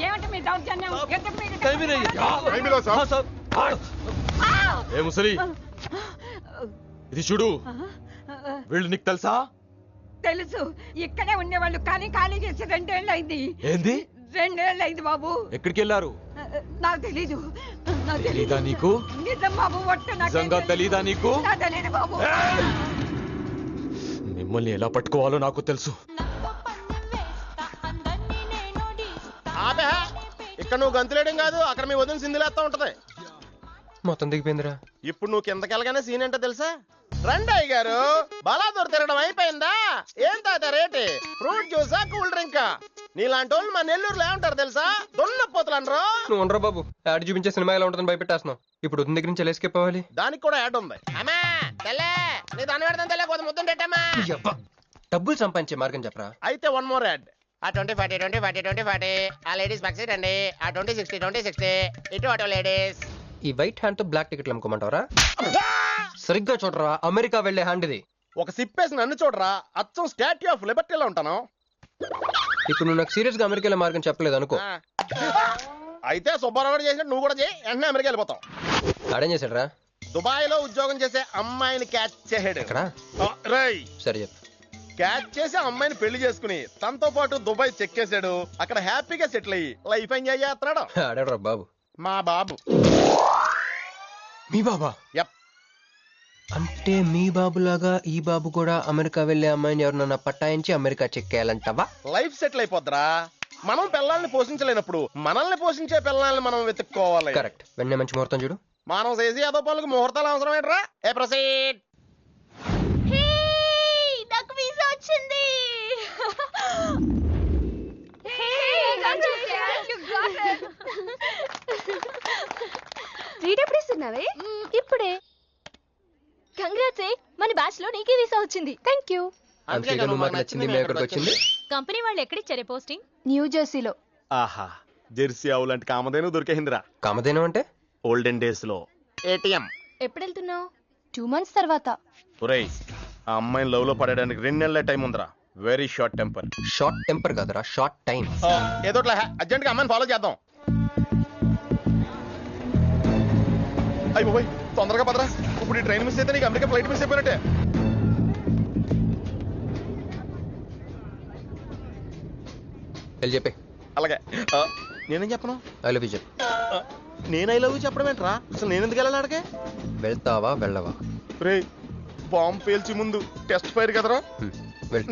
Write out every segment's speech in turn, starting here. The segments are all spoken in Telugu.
ఏమంటే మీ దౌర్జన్యం? ఏ ముసలి ఇది చూడు, వీళ్ళు నీకు తెలుసా? తెలుసు, ఇక్కడే ఉండేవాళ్ళు, కానీ ఖాళీ చేసి 2 ఏళ్ళు అయింది. ఏంది? 2 ఏళ్ళు అయింది బాబు. ఎక్కడికి వెళ్ళారు? నాకు తెలీదు. తెలీదా నీకు? నిజం బాబు, నిజంగా తెలీదా నీకు? తెలీదు బాబు. మిమ్మల్ని ఎలా పట్టుకోవాలో నాకు తెలుసు. ఇక్కడ నువ్వు గంతులేయడం కాదు, అక్కడ మీ వదిన సింధులేస్తా ఉంటది. మొత్తం దిగిపోయిందిరా. ఇప్పుడు నువ్వు కిందకెళ్ళగానే సీన్ ఏంటో తెలుసా? రండయ్య గారు, బలాదూర్ తిరగడం అయిపోయిందా? ఏం తాత రేటు? ఫ్రూట్ జ్యూసా, కూల్ డ్రింకా? నీలాంటి వాళ్ళు మా నెల్లూరులో ఏమంటారు తెలుసా? దొన్నపోతులు అనరు. నువ్వు ఉండరా బాబు, యాడ్ చూపించే సినిమా ఎలా ఉంటుందని భయపెట్టేస్తున్నావు. ఇప్పుడు వదిన దగ్గర నుంచి ఎలా ఎస్కేప్ అవ్వాలి? దానికి కూడా యాడ్ ఉంది. అమ్మా తెల్లే, నీ దాన్ని పెడతాను తెల్లే, కొంత ముద్దు పెట్టమ్మా. డబ్బులు సంపాదించే మార్గం చెప్పరా. అయితే 1 more యాడ్. ఆ 20-40 20-40 20-40 ఆ లేడీస్ పక్షి రండి. ఆ 20-60 20-60 ఇటు అటు లేడీస్. ఈ వైట్ హ్యాండ్ తో బ్లాక్ టికెట్లు అమ్ముకోమంటావరా? సరిగ్గా చూడరా, అమెరికా వెళ్లే హ్యాండ్ ఇది. ఒక సిప్పేసి నన్ను చూడరా, అచ్చం స్టాట్యూ ఆఫ్ లిబర్టీలో ఉంటాను. ఇప్పుడు నువ్వు నాకు సీరియస్ గా అమెరికా మార్గం చెప్పలేదు అనుకో. అయితే సుబ్బారావు చేసినట్టు నువ్వు కూడా చేయి, వెంటనే అమెరికా వెళ్ళిపోతావు. ఆడేం చేశాడు రా? దుబాయ్ లో ఉద్యోగం చేసే అమ్మాయిని క్యాచ్ చేసాడు. సరే చెప్పు. క్యాచ్ చేసి అమ్మాయిని పెళ్లి చేసుకుని తనతో పాటు దుబాయ్ చెక్కేశాడు. అక్కడ హ్యాపీగా సెటిల్ అయ్యి లైఫ్ ఎంజాయ్ చేస్తున్నాడు. ఆడాడు బాబు. మా బాబు. మీ బాబా? అంటే మీ బాబులాగా ఈ బాబు కూడా అమెరికా వెళ్లే అమ్మాయిని ఎవరినన్నా పట్టాయించి అమెరికా చెక్కేయాలంటావా? లైఫ్ సెటిల్ అయిపోద్రా. మనం పిల్లల్ని పోషించలేనప్పుడు మనల్ని పోషించే పిల్లల్ని మనం వెతుక్కోవాలి. కరెక్ట్. వెంటనే మంచి ముహూర్తం చూడు. మనం చేసి అదో పనులకు ముహూర్తాలు అవసరం ఏంట్రా? ఏ ప్రొసీడ్. నాకు వీసా వచ్చింది. రీడ్ ఎప్పుడు ఇస్తున్నావే? ఇప్పుడే. కంగ్రాట్స్, మన బ్యాచ్ లో నీకే వీసా వచ్చింది. Thank you. కంపెనీ వాళ్ళు ఎక్కడిచ్చారే పోస్టింగ్? న్యూ జెర్సీలో. ఆహా, జెర్సీ ఆవు లాంటి కామధేను దొరికేసిందిరా. కామధేను అంటే? ఓల్డెన్ డేస్ లో ఏటీఎం. ఎప్పుడు వెళ్తున్నావు? 2 months తర్వాత. ఒరేయ్, ఆ అమ్మాయిని లవ్ లో పడడానికి 2 నెలల టైం ఉందిరా. Very short temper. Short temper కాదురా, షార్ట్ టైం. ఏదో అర్జెంట్ గా అమ్మాయిని ఫాలో చేద్దాం. అయ్యి బాయ్, తొందరగా పదరా. ఇప్పుడు ఈ ట్రైన్ మిస్ అయితే నీకు అమెరికా ఫ్లైట్ మిస్ అయిపోయినట్టే. వెళ్ళి చెప్పే. అలాగే. నేనేం చెప్పను? ఐ లవ్ యూ చెప్పు. నేను ఐ లవ్ యూ చెప్పడం ఏంట్రా? అసలు నేను ఎందుకు వెళ్ళాలి అడిగే? వెళ్తావా వెళ్ళవా? రే, బాంబు పేల్చి ముందు టెస్ట్ ఫైర్ కదరా.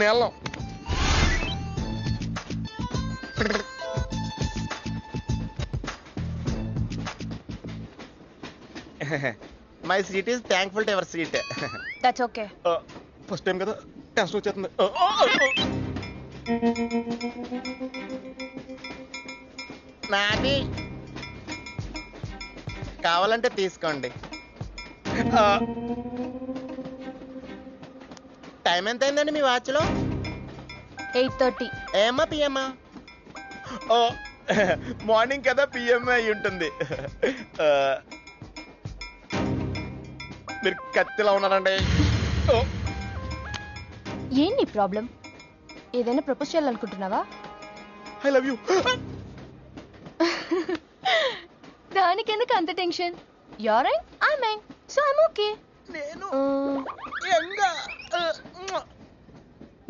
నేను my seat is thankful to ever seat. That's okay. First time కదా, టెన్షన్ వచ్చేస్తుంది. నాది కావాలంటే తీసుకోండి. టైం ఎంత అయిందండి మీ వాచ్లో? 8:30. ఏమా పిఎమ్మా? ఓ, మార్నింగ్ కదా, పిఎం అయి ఉంటుంది. మీరు కత్తిలా ఉన్నారండి. ఏంటి ప్రాబ్లం? ఏదైనా ప్రపోజ్ చేయాలనుకుంటున్నావా? I love you. దానికి ఎందుకు అంత tension? You're right, I mind, so I'm okay.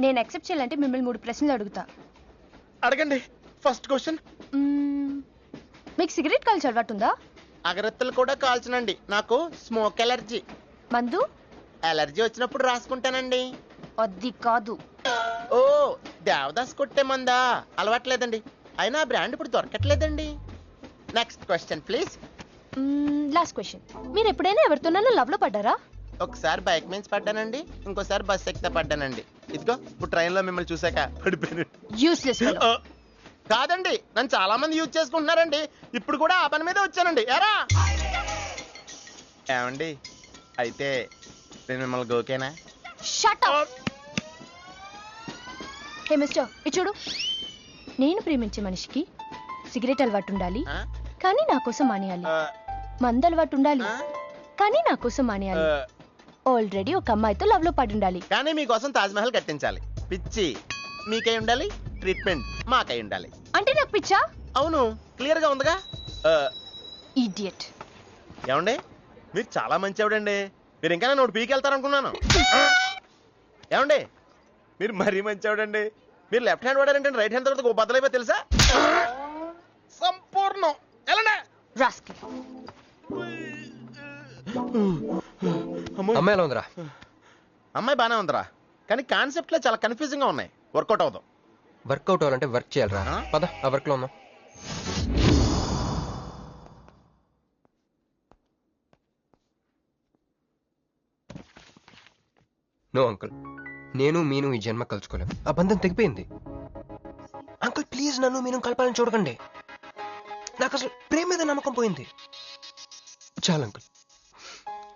నేను యాక్సెప్ట్ చేయాలంటే మిమ్మల్ని 3 ప్రశ్నలు అడుగుతా. అడగండి. First question. మీకు సిగరెట్ కాల్చి అలవాటు ఉందా? అగరత్తులు కూడా కాల్చనండి, నాకు స్మోక్ ఎలర్జీ. మందు? ఎలర్జీ వచ్చినప్పుడు రాసుకుంటానండి. అది కాదు. ఓ, దేవదాస్ కొట్టే మందా? అలవాట్లేదండి, అయినా బ్రాండ్ ఇప్పుడు దొరకట్లేదండి. Next question please. Last question. మీరు ఎప్పుడైనా ఎవరితోనైనా లవ్ లో పడ్డారా? ఒకసారి బైక్ మీద పడ్డానండి, ఇంకోసారి బస్ ఎక్కితే పడ్డానండి. ఇదిగో ఇప్పుడు ట్రైన్ లో మిమ్మల్ని చూసాక పడిపోయాను. యూస్లెస్. కాదండి, నన్ను చాలా మంది యూజ్ చేసుకుంటున్నారండి. ఇప్పుడు కూడా ఆ పని మీద వచ్చానండి. ఎరా ఏమండి, అయితే నేను మిమ్మల్ని గోకేనా? Shut up. హే మిస్టర్, ఇది చూడు. నేను ప్రేమించే మనిషికి సిగరెట్ అలవాటు ఉండాలి, కానీ నా కోసం మానేయాలి. మందు అలవాటు ఉండాలి, కానీ నా కోసం మానేయాలి. ఆల్రెడీ ఒక అమ్మాయితో లవ్ లో పడి ఉండాలి, కానీ మీకోసం తాజ్ మహల్ కట్టించాలి. పిచ్చి మీకై ఉండాలి, ట్రీట్మెంట్ మాకై ఉండాలి. అంటే నాకు పిచ్చా? అవును క్లియర్ గా ఉందిగా. ఇడియట్. ఏమండి మీరు చాలా మంచి ఆవిడండి. మీరు ఇంకా నన్ను ఒకటి పీకెళ్తారనుకున్నాను. ఏమండి మీరు మరీ మంచి ఆవిడండి. మీరు లెఫ్ట్ హ్యాండ్ వాడారంటే రైట్ హ్యాండ్ తర్వాత బద్దలైపోయి తెలుసా. సంపూర్ణం ఎలాండి. రాస్కెల్. అమ్మాయి ఎలా ఉందిరా? అమ్మాయి బానే ఉందిరా, కానీ కాన్సెప్ట్లే చాలా కన్ఫ్యూజింగ్ గా ఉన్నాయి. వర్కౌట్ అవుతాం. వర్కౌట్ అవ్వాలంటే వర్క్ చేయాలరా. ఆ? పద ఆ వర్క్ లో ఉన్నాం. నో అంకుల్, నేను మీను ఈ జన్మ కలుసుకోలేం. ఆ బంధం తెగిపోయింది. అంకుల్ ప్లీజ్ నన్ను మీను కలపాలని చూడకండి. నాకు అసలు ప్రేమ మీద నమ్మకం పోయింది. చాలు అంకుల్,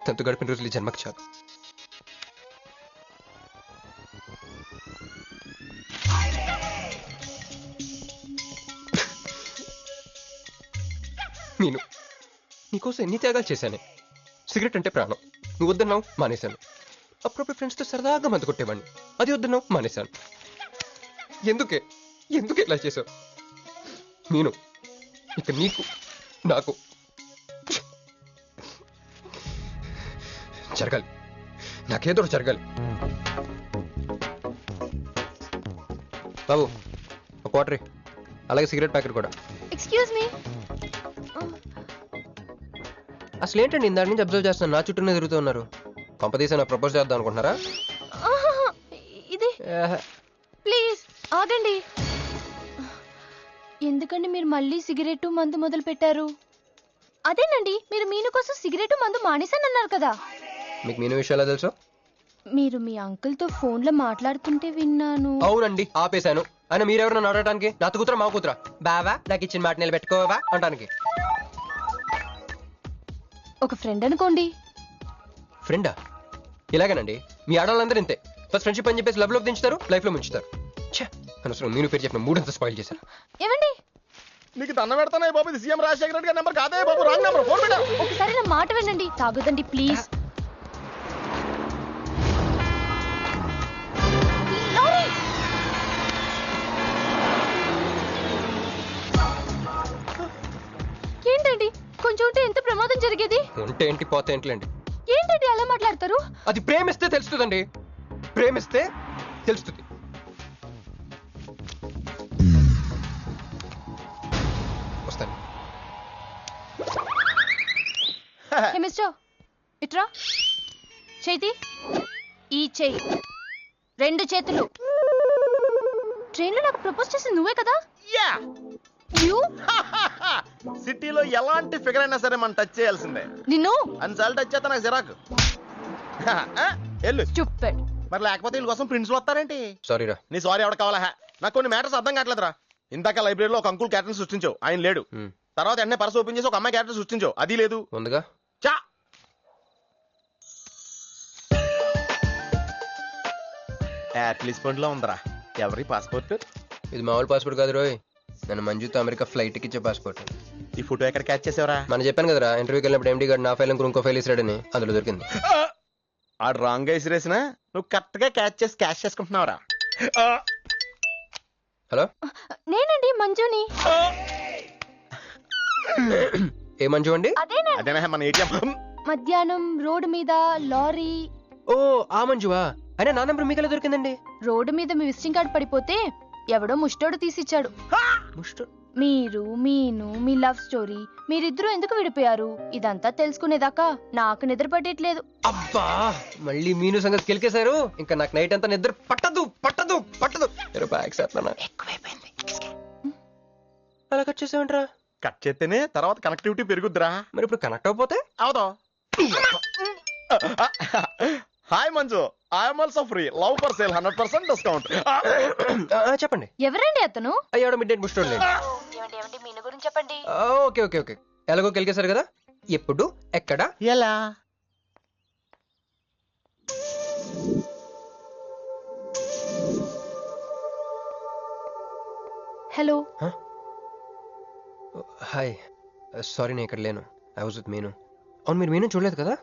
తనతో గడిపిన రోజులు ఈ జన్మకి చాలు. నేను నీకోసం ఎన్ని త్యాగాలు చేశానే. సిగరెట్ అంటే ప్రాణం, నువ్వు వద్దన్నావు మానేశాను. అప్పుడప్పుడు ఫ్రెండ్స్తో సరదాగా మందు కొట్టేవాడిని, అది వద్దన్నావు మానేశాను. ఎందుకే ఎందుకు ఇలా చేసావు? నేను ఇక నీకు నాకు జరగాలి, నాకేదో ఒకటి జరగాలి. బాబు ఒక వాటర్, అలాగే సిగరెట్ ప్యాకెట్ కూడా. Excuse me. అసలు ఏంటండి ఇందాక నుంచి అబ్జర్వ్ చేస్తున్నాను, నా చుట్టూనే తిరుగుతూ ఉన్నారు. పంపదీసా నాకు ప్రపోజ్ చేద్దాం అనుకుంటున్నారా? ఇది ప్లీజ్ ఆగండి. ఎందుకండి మీరు మళ్ళీ సిగరెట్ మందు మొదలు పెట్టారు? అదేనండి, మీరు మీను కోసం సిగరెట్ మందు మానేశానన్నారు కదా. మీకు మీను విషయాలు తెలుసు? మీరు మీ అంకుల్ తో ఫోన్ లో మాట్లాడుతుంటే విన్నాను. అవునండి, ఆపేశాను. ఆయన మీరెవరన్నా అడగటానికి? నా కూతురా మా కూతురా? బావా నాకు ఇచ్చిన మాట నిలబెట్టుకోవా అంటానికి. ఒక ఫ్రెండ్ అనుకోండి. ఫ్రెండా? ఇలాగేనండి, మీ ఆడవాళ్ళందరూ ఇంతే. ఫస్ట్ ఫ్రెండ్షిప్ అని చెప్పేసి లవ్ లో దించుతారు, లైఫ్ లో ముంచుతారు. అనవసరం మీను పేరు చెప్పిన మూడంతా స్పాయిల్ చేశారు. ఏమండి నీకు దండ పెడతానే బాబు, ఇది సీఎం రాజశేఖర రెడ్డి గారి నెంబర్ కాదే బాబు, రాంగ్ నెంబర్. ఫోన్ పెట్టా. ఒకసారి నా మాట వినండి. తాగొద్దండి ప్లీజ్. ఏంటండి కొంచెం ఉంటే ఎంత ప్రమాదం జరిగేది. ఉంటే ఏంటి పోతే ఏంటిలేండి. ఏంటండి అలా మాట్లాడతారు? అది ప్రేమిస్తే తెలుస్తుందండి, ప్రేమిస్తే తెలుస్తుంది. వస్తాను. హే మిస్టర్, ఇట్రా. చేతి ఈ చేయి, రెండు చేతులు. ట్రైన్లో నాకు ప్రపోజ్ చేసింది నువ్వే కదా? యా. యూ సిటీలో ఎలాంటి ఫిగర్ అయినా సరే మనం టచ్ చేయాల్సిందే. నిన్ను అన్నిసార్లు టచ్ చేస్తా నాకు చిరాకు. ఎల్లు. చూపెడ్. మరి లేకపోతే వీళ్ళ కోసం ప్రిన్స్లు వస్తారేంటి? సారీరా. నీ సారీ ఎవడ కావాలా? నాకు కొన్ని మ్యాటర్స్ అర్థం కావట్లేదురా. ఇందాక లైబ్రరీలో ఒక అంకుల్ క్యారెక్టర్ సృష్టించావు, ఆయన లేడు. తర్వాత వెంటనే పర్స్ ఓపెన్ చేసి ఒక అమ్మాయి క్యారెక్టర్ సృష్టించావు, అది లేదు. ఉందిగా. చా యాట్లీస్ పండ్ లో ఉందరా. ఎవరి పాస్పోర్ట్? ఇది మామూలు పాస్పోర్ట్ కాదు రోయ్, నన్ను మంజుతో అమెరికా ఫ్లైట్ కి ఇచ్చే పాస్పోర్ట్. ఈ ఫోటో ఎక్కడ క్యాచ్ చేసావరా? మనం చెప్పాను కదరా, ఇంటర్వ్యూకి వెళ్ళినప్పుడు ఎండీ గారు నా ఫైల్ ఇంకో ఫైల్ ఇస్తాడని, అందులో దొరికింది. ఆ రాంగ్ గా ఇసిరేసిన నువ్వు కరెక్ట్ గా క్యాచ్ చేసి క్యాష్ చేసుకుంటున్నావురా. హలో, నేనండి మంజుని. ఏ మంజు అండి? అదేనా మన ఏటీఎం. మధ్యాహ్నం రోడ్డు మీద లారీ. ఓ ఆ మంజువా? అయినా నా నెంబర్ మీకెలా దొరికిందండి? రోడ్డు మీద మీ విజిటింగ్ కార్డ్ పడిపోతే ఎవడో ముష్టోడు తీసిచ్చాడు. మీరు మీను మీ లవ్ స్టోరీ, మీరిద్దరూ ఎందుకు విడిపోయారు ఇదంతా తెలుసుకునేదాకా నాకు నిద్ర పట్టట్లేదు. అబ్బా, మళ్ళీ మీను సంగతి కెలికేశారు. ఇంకా నాకు నైట్ అంతా నిద్ర పట్టదు పట్టదు పట్టదు. ఎక్కువైపోయింది. అలా కట్ చేసామంటరా? కట్ చేస్తేనే తర్వాత కనెక్టివిటీ పెరుగుద్దిరా. మరి ఇప్పుడు కనెక్ట్ అయిపోతే అవుతా. Hi Manju, I'm also free, love for sale, 100% discount. చెప్పండి. ఎవరండి అతను? అయ్యాడు మిడ్ నైట్ బుస్టోడ్ లేదు. మీను గురించి చెప్పండి. ఓకే ఓకే ఓకే, ఎలాగో కెలికేశారు కదా. ఎప్పుడు ఎక్కడ ఎలా? హలో. హాయ్, సారీ నేను ఇక్కడ లేను, ఐ వాజ్ విత్ మీను. అవును, మీరు మీను చూడలేదు కదా?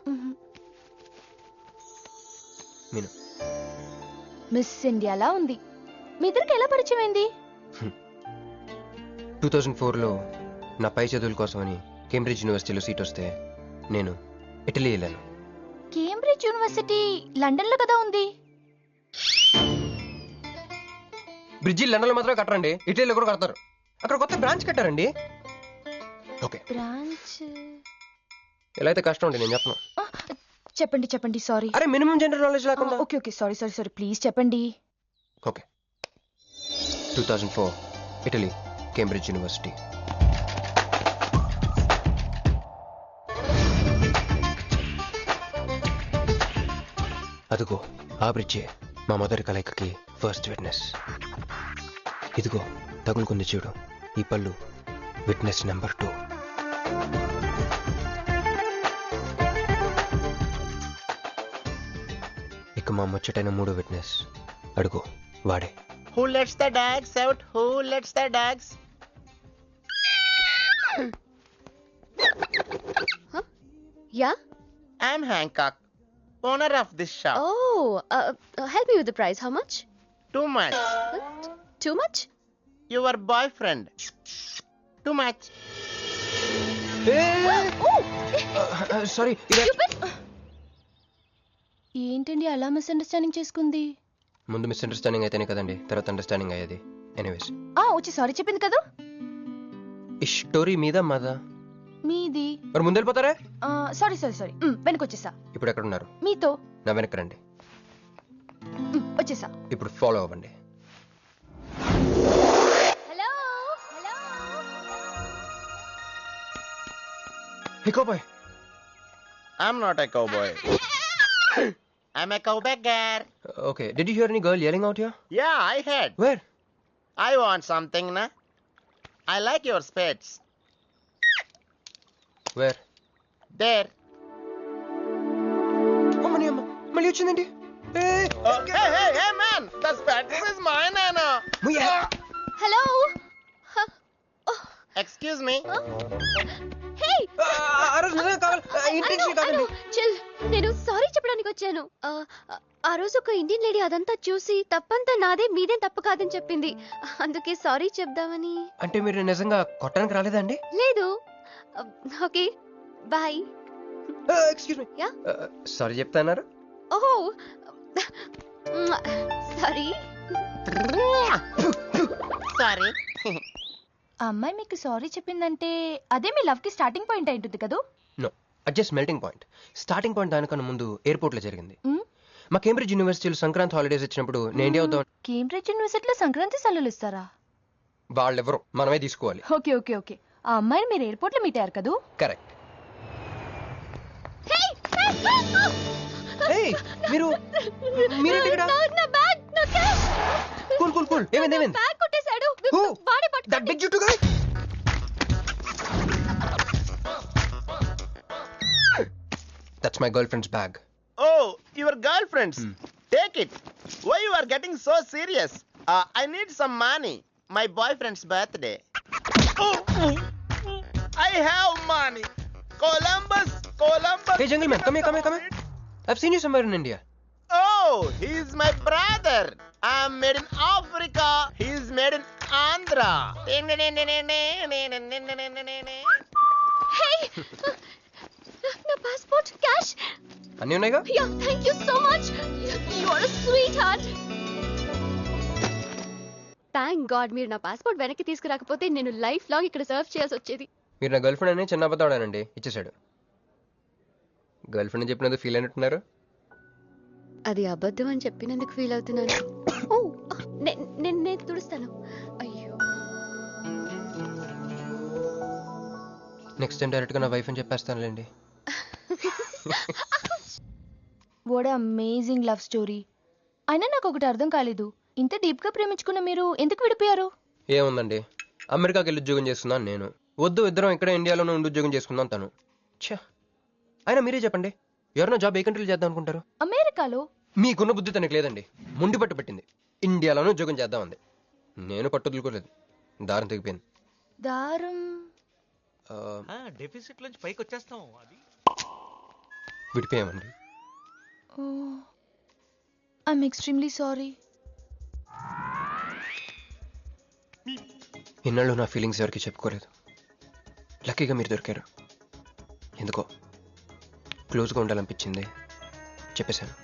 మీను మిస్ ఇండియాలా ఉంది. మీ ఇద్దరికి ఎలా పరిచయం అయింది? 2004లో నా పై చదువుల కోసమని కేంబ్రిడ్జ్ యూనివర్సిటీలో సీట్ వస్తే నేను ఇటలీ వెళ్ళాను. కేంబ్రిడ్జ్ యూనివర్సిటీ లండన్ లో కదా ఉంది. బ్రిడ్జి లండన్లో మాత్రమే కట్టరండి, ఇటలీలో కూడా కడతారు. అక్కడ కొత్త బ్రాంచ్ కట్టారండి. ఓకే, బ్రాంచ్ ఎలా అయితే కష్టం అండి, నేను చెప్పను. చెప్పండి చెప్పండి. సారీ. అరే మినిమం జనరల్ నాలెడ్జ్ లేకుండా. Okay okay, sorry sorry sorry, please చెప్పండి. Okay, 2004 Italy, Cambridge university. అదిగో ఆ బ్రిడ్జే మా మొదటి కలయికకి ఫస్ట్ విట్నెస్. ఇదిగో తగులుకుంది చూడు ఈ పళ్ళు, విట్నెస్ నెంబర్ 2. ఇక మా ముచ్చటైన 3 విట్నెస్ అడుగు, వాడే. Who lets the dogs out? Who lets the dogs? Yeah? I'm Hancock, owner of this shop. Oh, help me with the price. How much? Too much. Too much? Your boyfriend. Too much. Sorry, ఏంటండి అలా మిస్అండర్స్టాండింగ్ చేసుకుంది? ముందు మిస్అండర్స్టాండింగ్ అయితేనే కదండి తర్వాత అండర్స్టాండింగ్ అయ్యేది. ఎనీవేస్, వచ్చి సారీ చెప్పింది కదా. ఈ స్టోరీ మీద మాదా? మీది. మరి ముందు వెళ్ళిపోతారే. సారీ సారీ సారీ, వెనకొచ్చేసా. ఇప్పుడు ఎక్కడున్నారు? మీతో. నా వెనక్కి రండి. వచ్చేసా. ఇప్పుడు ఫాలో అవ్వండి. Hello? Hello? Hey cowboy. I'm not a cowboy. I'm a cowbagger. Okay, did you hear any girl yelling out here? Yeah, I heard. Where? I want something, na? I like your spades. Where? There. అమ్మని అమ్మ, మళ్ళీ వచ్చిందండి. Hey, man! The spades is mine, Anna. Hello? Excuse me. Hey! Intention కాదండి. Chill. నేను సారీ చెప్పడానికి వచ్చాను. ఆ రోజు ఒక ఇండియన్ లేడీ అదంతా చూసి తప్పంతా నాదే, మీదేం తప్పు కాదని చెప్పింది. అందుకే సారీ చెప్దామని. అంటే మీరు నిజంగా కొట్టడానికి రాలేదండి? లేదు. Okay, bye. Excuse me. Yeah? Sorry చెప్తాన్నారు. ఓహో, సారీ. Sorry. ఆ అమ్మాయి మీకు సారీ చెప్పిందంటే అదే మీ లవ్ కి స్టార్టింగ్ పాయింట్ అయి ఉంటుంది కదా. నో, అది just melting point. Starting point దానికన్నా ముందు ఎయిర్పోర్ట్ లో జరిగింది. మా కేంబ్రిడ్జ్ యూనివర్సిటీలో సంక్రాంతి హాలిడేస్ ఇచ్చినప్పుడు నేను ఇండియా వద్దాం. కేంబ్రిడ్జ్ యూనివర్సిటీలో సంక్రాంతి సెలవులు ఇస్తారా? వాళ్ళెవరో మనమే తీసుకోవాలి. ఓకే ఓకే ఓకే, ఆ అమ్మాయిని మీరు ఎయిర్పోర్ట్ లో మీట్ అయ్యారు కదా. కరెక్ట్. మీరు మీరేంటి ఇక్కడ? నా బ్యాగ్, నా క్యాష్. కూల్ కూల్ కూల్, ఏమైంది ఏమైంది? బ్యాగ్ కొట్టేశాడు. Who? వాడే పట్టుకోండి. That big juttu guy? That's my girlfriend's bag. Oh, your girlfriends. Take it. Why you are getting so serious? I need some money. My boyfriend's birthday. Oh, I have money. Columbus. Hey, jungle man, come here. I've seen you somewhere in India. Oh, he's my brother. I'm made in Africa. He's made in Andhra. Hey! నా పాస్పోర్ట్, క్యాష్. అన్నీ ఉన్నాయిగా? Yeah, thank you so much. You are a sweetheart. Thank God మీరు నా పాస్పోర్ట్ వెనక్కి తీసుకురాకపోతే నేను లైఫ్ లాంగ్ ఇక్కడ సర్వ్ చేయాల్సి వచ్చేది. మీరు నా గర్ల్ ఫ్రెండ్ అని చిన్న అబద్ధాడానండి, ఇచ్చేసాడు. గర్ల్ ఫ్రెండ్ అని చెప్పినందుకు ఫీల్ అయినట్టున్నారు. అది అబద్ధం అని చెప్పినందుకు ఫీల్ అవుతున్నాను. ఓ, నేను తుడుస్తాను. అయ్యో, నెక్స్ట్ టైం డైరెక్ట్గా నా వైఫ్ అని చెప్పేస్తానులేండి. What amazing love story. అయినా నాకు ఒకటి అర్థం కాలేదు, ఇంత డీప్ గా ప్రేమించుకున్న మీరు ఎందుకు విడిపోయారు? ఏముందండి, అమెరికాకి వెళ్ళి ఉద్యోగం చేస్తున్నాను నేను. వద్దు, ఇద్దరం ఇక్కడ ఇండియాలోనే ఉండి ఉద్యోగం చేసుకుందాం తను. ఛా, అయినా మీరే చెప్పండి, ఎవరైనా జాబ్ ఏ కంట్రీలో చేద్దాం అనుకుంటారు? అమెరికాలో. మీకున్న బుద్ధి తనకి లేదండి, ముండి పట్టు పెట్టింది. ఇండియాలోనే ఉద్యోగం చేద్దామంది. నేను పట్టుదలుకోలేదు, దారం తెగిపోయింది. దారం డెఫిసిట్ నుంచి పైకి వచ్చేస్తాం. అది విడిపోయామండి. I'm extremely sorry. ఇన్నాళ్ళు నా ఫీలింగ్స్ ఎవరికి చెప్పుకోలేదు. లక్కీగా మీరు దొరికారు. ఎందుకో క్లోజ్గా ఉండాలనిపించింది, చెప్పేశాను.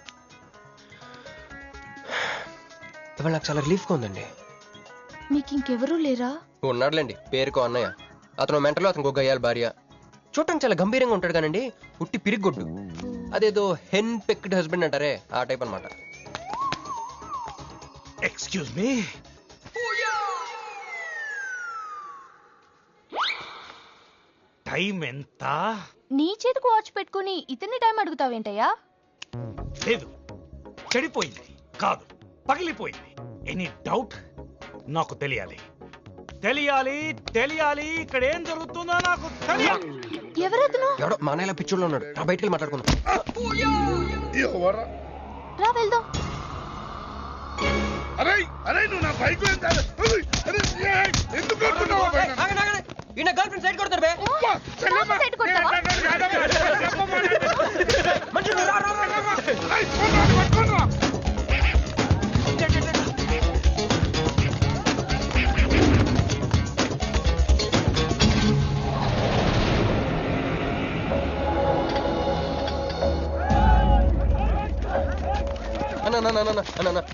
ఇవాళ నాకు చాలా రిలీఫ్గా ఉందండి. మీకు ఇంకెవరూ లేరా? ఉన్నాడులేండి, పేరుకో అన్నయ్య. అతను మెంటలో, అతను గయ్యాల భార్య. చూడటానికి చాలా గంభీరంగా ఉంటాడు కానండి, ఉట్టి పిరిగొడ్డు. అదేదో హెన్ పెక్డ్ హస్బెండ్ అంటారే, ఆ టైప్ అనమాట. Excuse me. టైం ఎంత? నీ చేతికి వాచ్ పెట్టుకుని ఇతని టైం అడుగుతావేంటయ్యా? లేదు, చెడిపోయింది కాదు, పగిలిపోయింది. Any doubt? నాకు తెలియాలి, తెలియాలి, తెలియాలి. ఇక్కడ ఏం జరుగుతుందో నాకు తెలియాలి. ఎవరతను? ఎవడో మా అన్నయ్యలా పిచ్చోళ్ళు ఉన్నాడు. రా బయటికి వెళ్ళి మాట్లాడుకుందాం. రా వెళ్దాం. అరే అరే నువ్వు నా బైక్ ఎందుకు ఈయన గర్ల్ ఫ్రెండ్ సైడ్ కొడతారు బే. సైడ్ కొడతావా? మంచిగా రా, రా, రా, రా.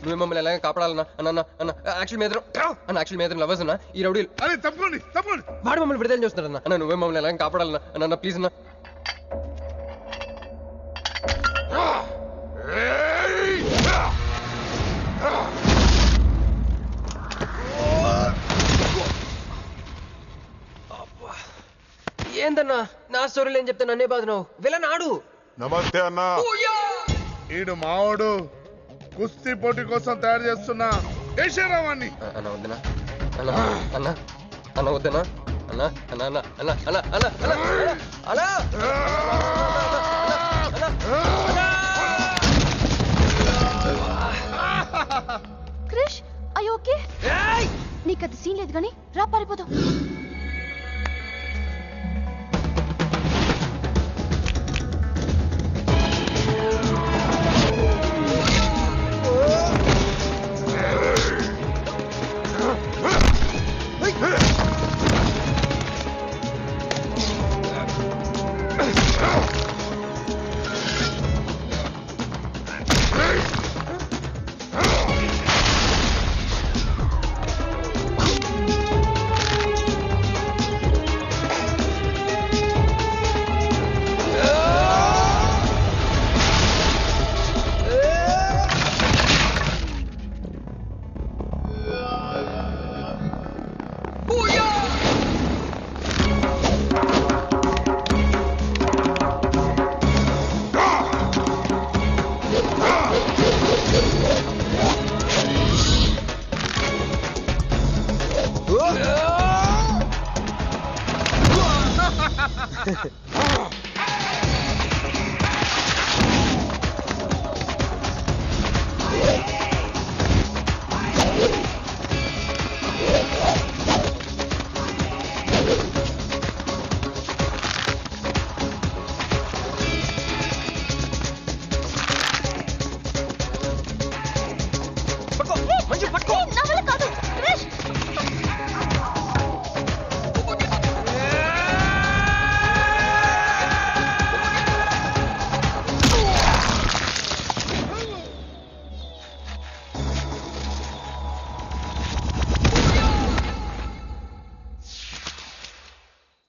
నువ్వు మమ్మల్ని ఎలాగ కాపాడాలన్నా అన్న అన్న యాక్చువల్ మీద యాక్చువల్ మీద లవర్స్ అన్న ఈ రౌడీలు అరే తప్పండి తప్పండి. వాడు మమ్మల్ని విడుదల చేస్తున్నారన్న. అన్న నువ్వే మమ్మల్ని ఎలాగ కాపాడాలన్నా అన్న ప్లీజ్ అన్న. ఏందన్నా నా స్టోరీలు ఏం చెప్తా నన్నే బాధ నువ్వు వెళ్ళనాడు. నమస్తే అన్న. ఈడు మావాడు కుస్తీ పోటీ కోసం తయారు చేస్తున్నా దేశరావాన్ని. అన్న వద్దనా అన్న అన్న అన్న వద్దనా అన్న అన్న అన్న అన్న అన్న అన్న అన్న క్రిష్ అయ్యో ఓకే, నీకు అది సీన్ లేదు కానీ రా పారిపోదాం.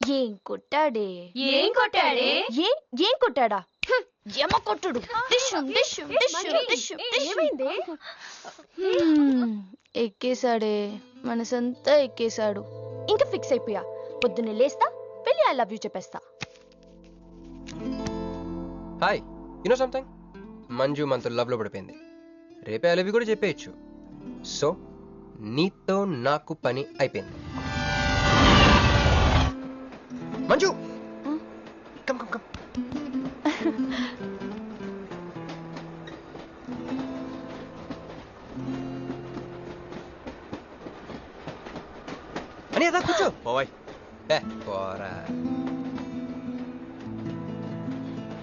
ఏం కొట్టాడే? ఏం కొట్టాడే? ఏం కొట్టాడా? యమ కొట్టుడు. ఏమైంది? ఎక్కేశాడే, మనసంతా ఎక్కేశాడు. ఇంకా ఫిక్స్ అయిపోయా, పొద్దున్నే లేస్తా, వెళ్ళి ఐ లవ్ యూ చెప్పేస్తా. Hi, you know something, Manju మనతో లవ్ లో పడిపోయింది. రేపే ఐ లవ్ యూ కూడా చెప్పేయచ్చు. సో నీతో నాకు పని అయిపోయింది. Manju come come come. అని అదా కూర్చో. పోవాయ్. పోరా.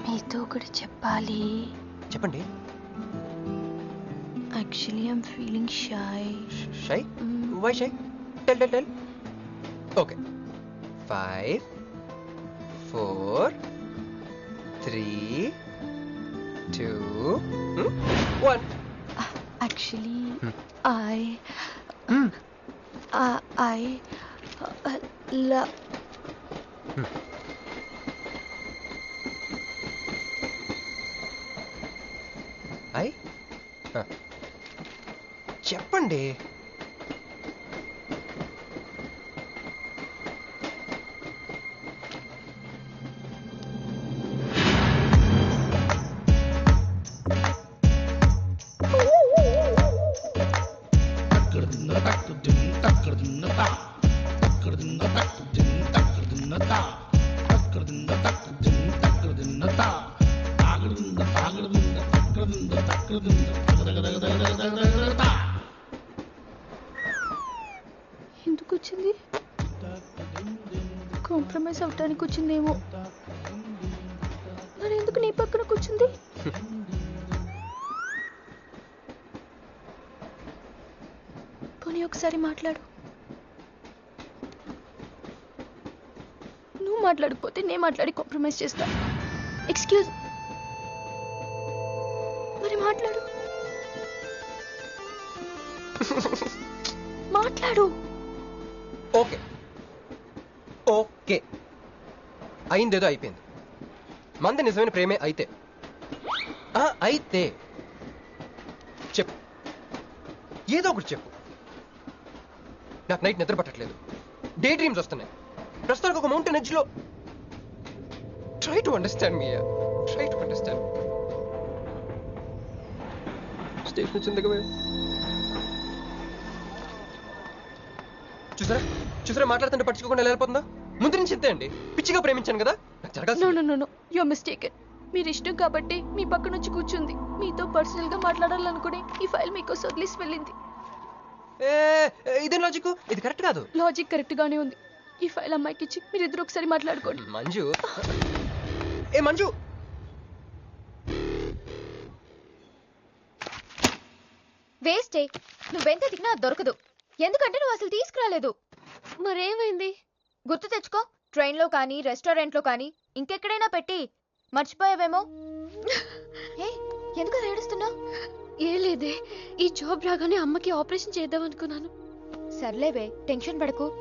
మీతో కూడా చెప్పాలి. చెప్పండి. Actually I'm feeling shy. Shy? Why shy? Tell tell tell. Okay 5 4 3 2 1 actually I I చెప్పండి. ఎందుకు వచ్చింది? కాంప్రమైజ్ అవటానికి వచ్చిందేమో. మరి ఎందుకు నీ పక్కన కూర్చుంది? పోనీ ఒకసారి మాట్లాడు. నువ్వు మాట్లాడకపోతే నేను మాట్లాడి కాంప్రమైజ్ చేస్తా. ఎక్స్క్యూజ్, మరి మాట్లాడు. మాట్లాడు. ఓకే ఓకే అయిందేదో అయిపోయింది. మంది నిజమైన ప్రేమే అయితే అయితే చెప్పు, ఏదో ఒకటి చెప్పు. నాకు నైట్ నిద్ర పట్టట్లేదు, డే డ్రీమ్స్ వస్తున్నాయి. ప్రస్తుతానికి ఒక మౌంటైన్ ఎడ్జ్లో. Try to understand me, try to understand. Station వచ్చింది దగ్గర. చూసారా చూసారా, మాట్లాడుతుంటే పట్టించుకోకుండా వెళ్ళిపోతుందా? ముందు నుంచి ఇంతే అండి. పిచ్చిగా ప్రేమించాను కదా, నాకు జరగాల్సింది. No no no, you are mistaken. మీరు ఇష్టం కాబట్టి మీ పక్క నుంచి కూర్చుంది. మీతో పర్సనల్ గా మాట్లాడాలనుకుని ఈ ఫైల్ మీకోసం వదిలేసి వెళ్ళింది. ఇదేం లాజిక్? ఇది కరెక్ట్ కాదు. లాజిక్ కరెక్ట్ గానే ఉంది. ఈ ఫైల్ అమ్మాయికి ఇచ్చి మీరిద్దరు ఒకసారి మాట్లాడుకోండి. మంజు, మంజు, వేస్టే. నువ్వెంత దిగినా దొరకదు. ఎందుకంటే నువ్వు అసలు తీసుకురాలేదు. మరేమైంది గుర్తు తెచ్చుకో. ట్రైన్ లో కానీ రెస్టారెంట్ లో కానీ ఇంకెక్కడైనా పెట్టి మర్చిపోయావేమో. ఎందుకు ఏడుస్తున్నావు? ఏ లేదే, ఈ జాబ్ రాగానే అమ్మకి ఆపరేషన్ చేద్దాం అనుకున్నాను. సర్లేవే, టెన్షన్ పడకు.